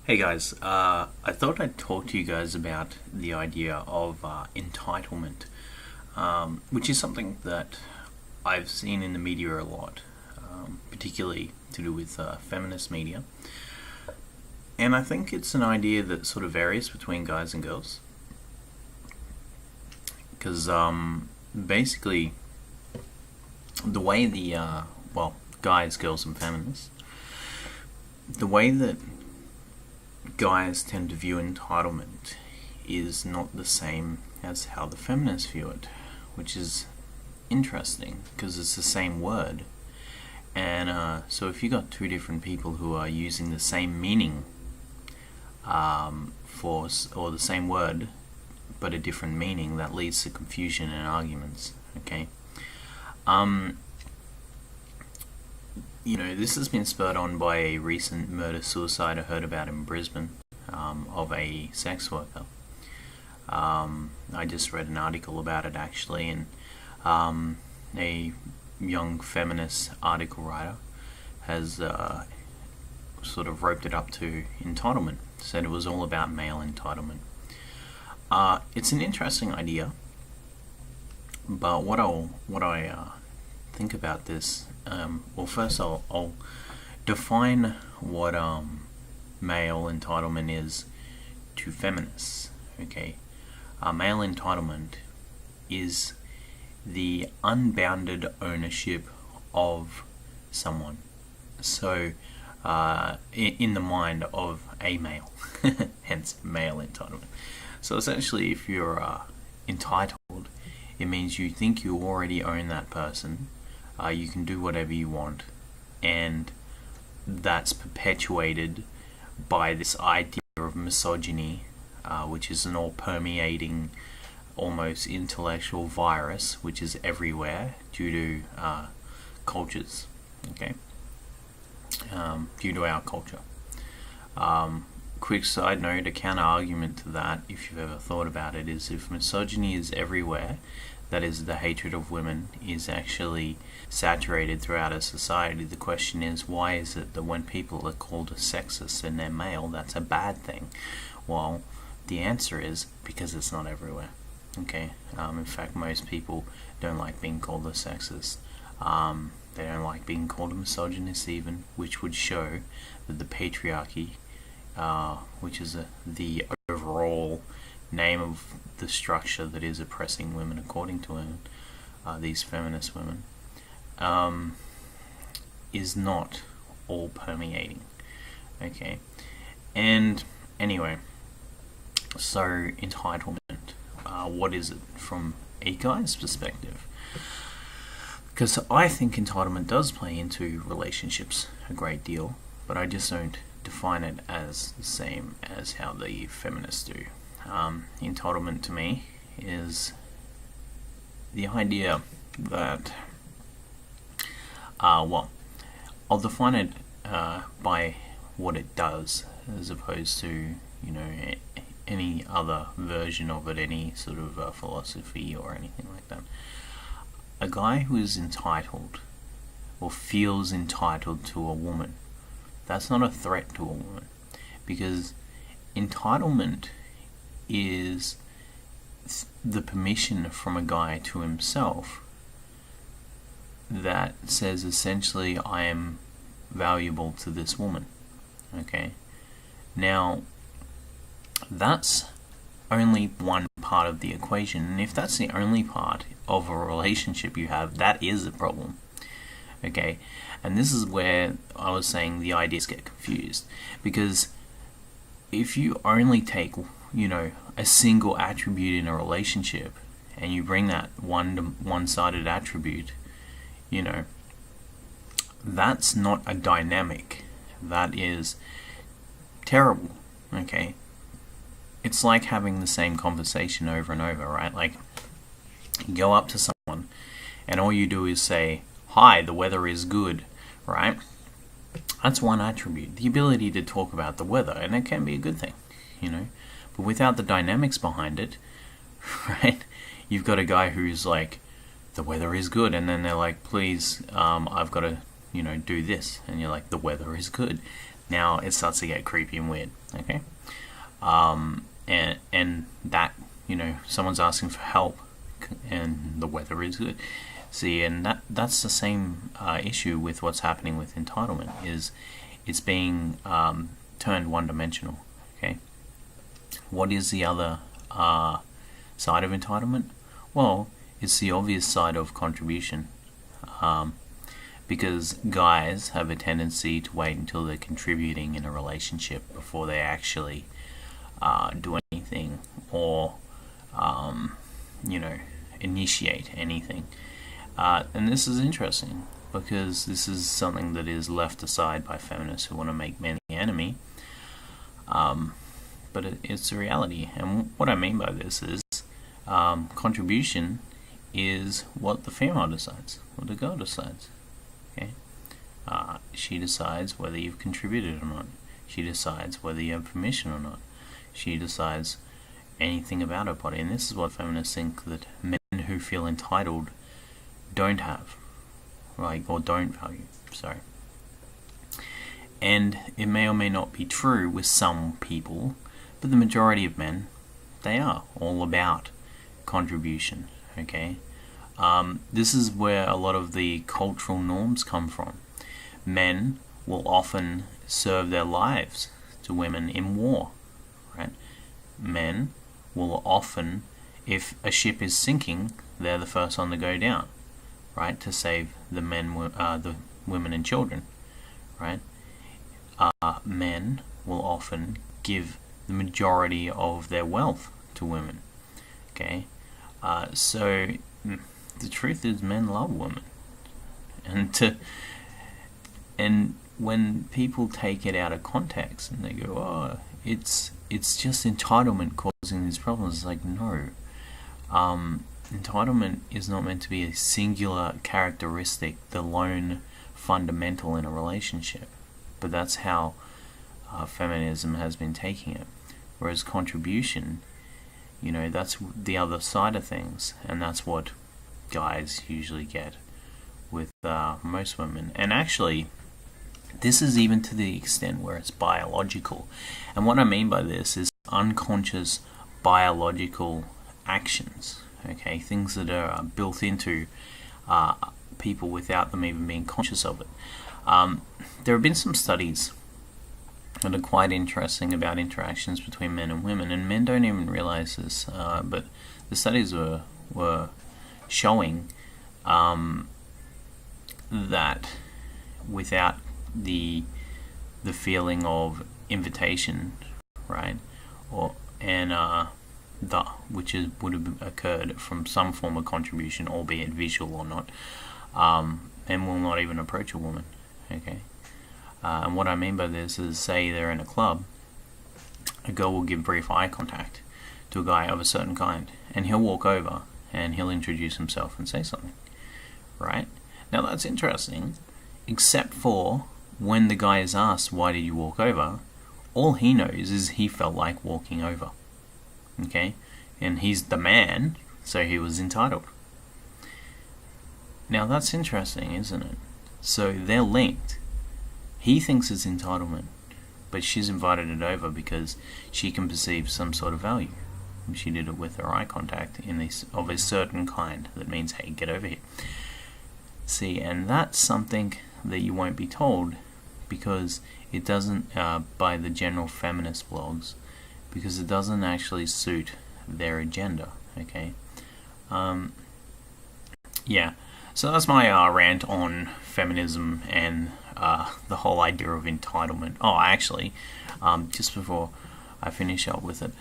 Hey guys, I thought I'd talk to you guys about the idea of entitlement, which is something that I've seen in the media a lot, particularly to do with feminist media. And I think it's an idea that sort of varies between guys and girls. Because basically, the way guys, girls, and feminists, the way that guys tend to view entitlement is not the same as how the feminists view it, which is interesting because it's the same word. And so if you got two different people who are using the same meaning or the same word but a different meaning, that leads to confusion and arguments. Okay. Um, this has been spurred on by a recent murder-suicide I heard about in Brisbane, of a sex worker. I just read an article about it actually, and a young feminist article writer has sort of roped it up to entitlement, said it was all about male entitlement. It's an interesting idea, but what I think about this, first I'll define what male entitlement is to feminists. Okay, male entitlement is the unbounded ownership of someone. So, in the mind of a male, hence male entitlement. So essentially, if you're entitled, it means you think you already own that person. You can do whatever you want, and that's perpetuated by this idea of misogyny, which is an all-permeating, almost intellectual virus, which is everywhere due to cultures. Okay, due to our culture. Quick side note, a counter argument to that, if you've ever thought about it, is if misogyny is everywhere, that is, the hatred of women is actually saturated throughout a society, the question is, why is it that when people are called a sexist and they're male, that's a bad thing? Well, the answer is because it's not everywhere. Okay, in fact, most people don't like being called a sexist. They don't like being called a misogynist even, which would show that the patriarchy, which is the overall name of the structure that is oppressing women, according to women, these feminist women, is not all permeating. Okay, and anyway, so entitlement, what is it from a guy's perspective? Because I think entitlement does play into relationships a great deal, but I just don't define it as the same as how the feminists do. Entitlement to me is the idea that, I'll define it by what it does, as opposed to, any other version of it, any sort of philosophy or anything like that. A guy who is entitled or feels entitled to a woman, that's not a threat to a woman, because entitlement is the permission from a guy to himself that says essentially, I am valuable to this woman. Okay, now that's only one part of the equation, and if that's the only part of a relationship you have, that is a problem. Okay, and this is where I was saying the ideas get confused, because if you only take, a single attribute in a relationship and you bring that one-sided attribute, that's not a dynamic. That is terrible. Okay, it's like having the same conversation over and over, right? Like, you go up to someone and all you do is say, hi, the weather is good, right? That's one attribute, the ability to talk about the weather, and it can be a good thing, but without the dynamics behind it, right? You've got a guy who's like, the weather is good, and then they're like, please, I've got to, do this, and you're like, the weather is good. Now it starts to get creepy and weird. Okay, and that, someone's asking for help, and the weather is good. See, and that's the same issue with what's happening with entitlement. Is it's being turned one-dimensional. Okay, what is the other side of entitlement? Well, it's the obvious side of contribution, because guys have a tendency to wait until they're contributing in a relationship before they actually do anything or initiate anything. And this is interesting because this is something that is left aside by feminists who want to make men the enemy. But it's a reality. And what I mean by this is contribution is what the female decides, what the girl decides. Okay, she decides whether you've contributed or not. She decides whether you have permission or not. She decides anything about her body. And this is what feminists think that men who feel entitled don't have, or don't value. Sorry. And it may or may not be true with some people, but the majority of men, they are all about contribution. Okay, this is where a lot of the cultural norms come from. Men will often serve their lives to women in war, right? Men will often, if a ship is sinking, they're the first one to go down, right, to save the women and children, right? Men will often give the majority of their wealth to women. Okay, so the truth is, men love women, and when people take it out of context and they go, "Oh, it's just entitlement causing these problems," it's like, no. Entitlement is not meant to be a singular characteristic, the lone fundamental in a relationship. But that's how feminism has been taking it. Whereas contribution, that's the other side of things, and that's what guys usually get with most women. And actually, this is even to the extent where it's biological. And what I mean by this is unconscious biological actions. Okay, things that are built into people without them even being conscious of it. There have been some studies that are quite interesting about interactions between men and women, and men don't even realize this, but the studies were showing that without the feeling of invitation, right, which would have occurred from some form of contribution, albeit visual or not, men will not even approach a woman. Okay, and what I mean by this is, say they're in a club, a girl will give brief eye contact to a guy of a certain kind, and he'll walk over and he'll introduce himself and say something. Right? Now that's interesting, except for when the guy is asked, "Why did you walk over?" all he knows is he felt like walking over. Okay? And he's the man, so he was entitled. Now that's interesting, isn't it? So they're linked. He thinks it's entitlement, but she's invited it over because she can perceive some sort of value. She did it with her eye contact of a certain kind. That means, hey, get over here. See, and that's something that you won't be told, because it doesn't, by the general feminist blogs, because it doesn't actually suit their agenda. Okay, yeah. So that's my rant on feminism and the whole idea of entitlement. Oh, actually, just before I finish up with it,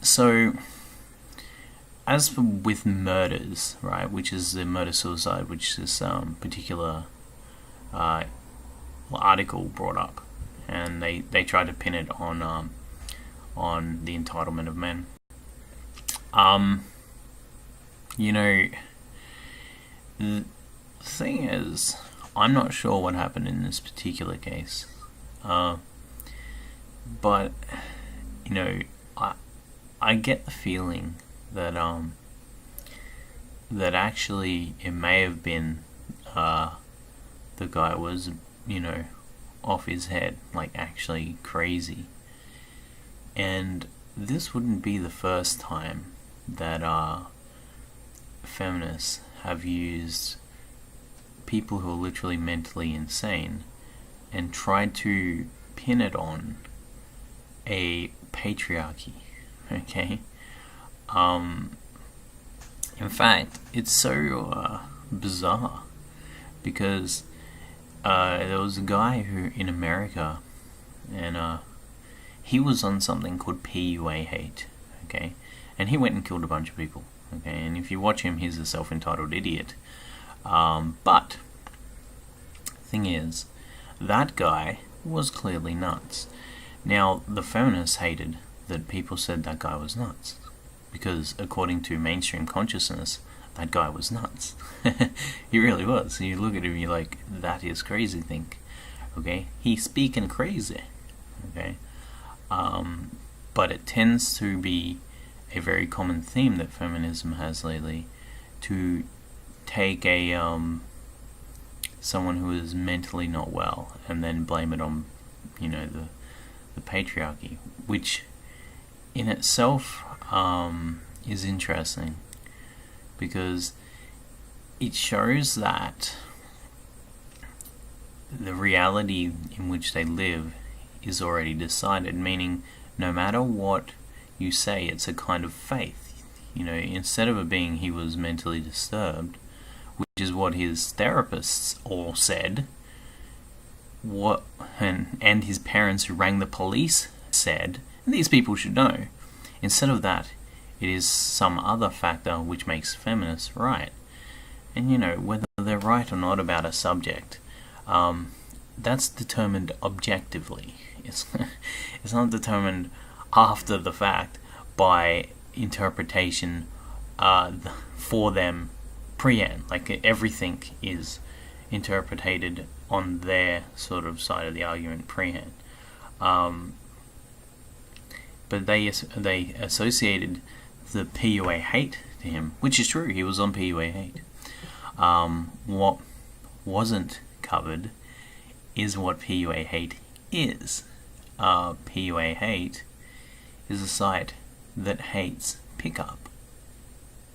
so as for with murders, right, which is the murder-suicide, which this particular article brought up, and they tried to pin it on the entitlement of men. The thing is, I'm not sure what happened in this particular case, but I get the feeling that that actually it may have been the guy was off his head, like actually crazy. And this wouldn't be the first time that feminists have used people who are literally mentally insane and tried to pin it on a patriarchy, okay? In fact, it's so bizarre because there was a guy who in America, and he was on something called PUA hate, okay? And he went and killed a bunch of people, okay? And if you watch him, he's a self-entitled idiot. But thing is, that guy was clearly nuts. Now, the feminists hated that people said that guy was nuts, because according to mainstream consciousness, that guy was nuts. He really was. You look at him, you're like, that is crazy think. Okay? He's speaking crazy. Okay? But it tends to be a very common theme that feminism has lately, to take a someone who is mentally not well and then blame it on, the patriarchy, which in itself is interesting, because it shows that the reality in which they live is already decided, meaning no matter what you say, it's a kind of faith. Instead of it being he was mentally disturbed, which is what his therapists all said, and his parents who rang the police said, and these people should know. Instead of that, it is some other factor which makes feminists right. And whether they're right or not about a subject, that's determined objectively. It's not determined after the fact by interpretation for them pre-end. Like, everything is interpreted on their sort of side of the argument pre-hand. But they associated the PUA hate to him, which is true. He was on PUA hate. What wasn't covered is what PUA hate is. PUA hate is a site that hates pickup.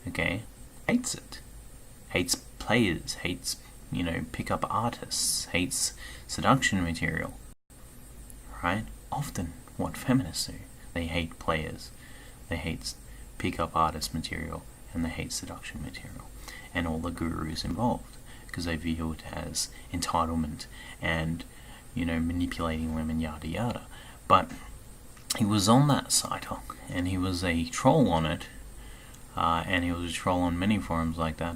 Okay? Hates it. Hates players, hates, pickup artists, hates seduction material. Right? Often what feminists do. They hate players, they hate pickup artist material, and they hate seduction material, and all the gurus involved, because they view it as entitlement and, manipulating women, yada yada. But he was on that site, and he was a troll on it, and he was a troll on many forums like that.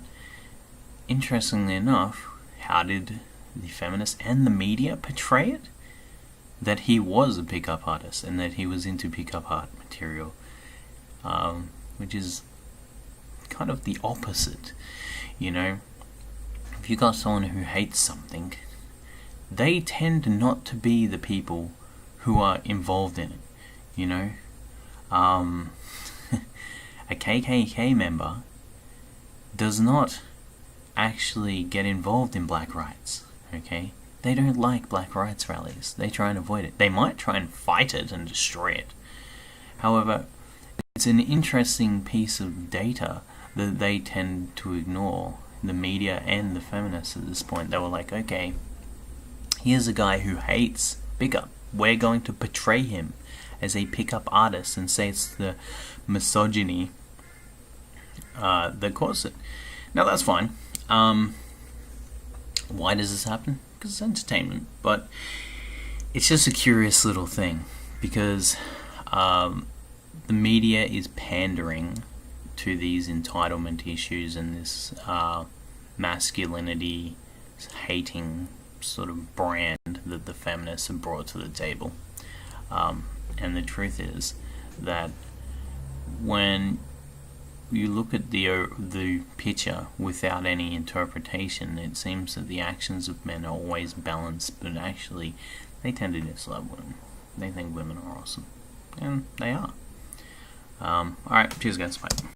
Interestingly enough, how did the feminists and the media portray it? That he was a pickup artist and that he was into pickup art material, which is kind of the opposite. If you got someone who hates something, they tend not to be the people who are involved in it. A KKK member does not actually get involved in black rights, okay? They don't like black rights rallies. They try and avoid it. They might try and fight it and destroy it. However, it's an interesting piece of data that they tend to ignore, the media and the feminists at this point. They were like, okay, here's a guy who hates pickup. We're going to portray him as a pickup artist and say it's the misogyny that caused it. Now, that's fine. Why does this happen? Because it's entertainment. But it's just a curious little thing, because the media is pandering to these entitlement issues and this masculinity hating sort of brand that the feminists have brought to the table. And the truth is that when you look at the picture without any interpretation, it seems that the actions of men are always balanced, but actually they tend to dislike women. They think women are awesome, and they are. Alright, cheers guys, bye.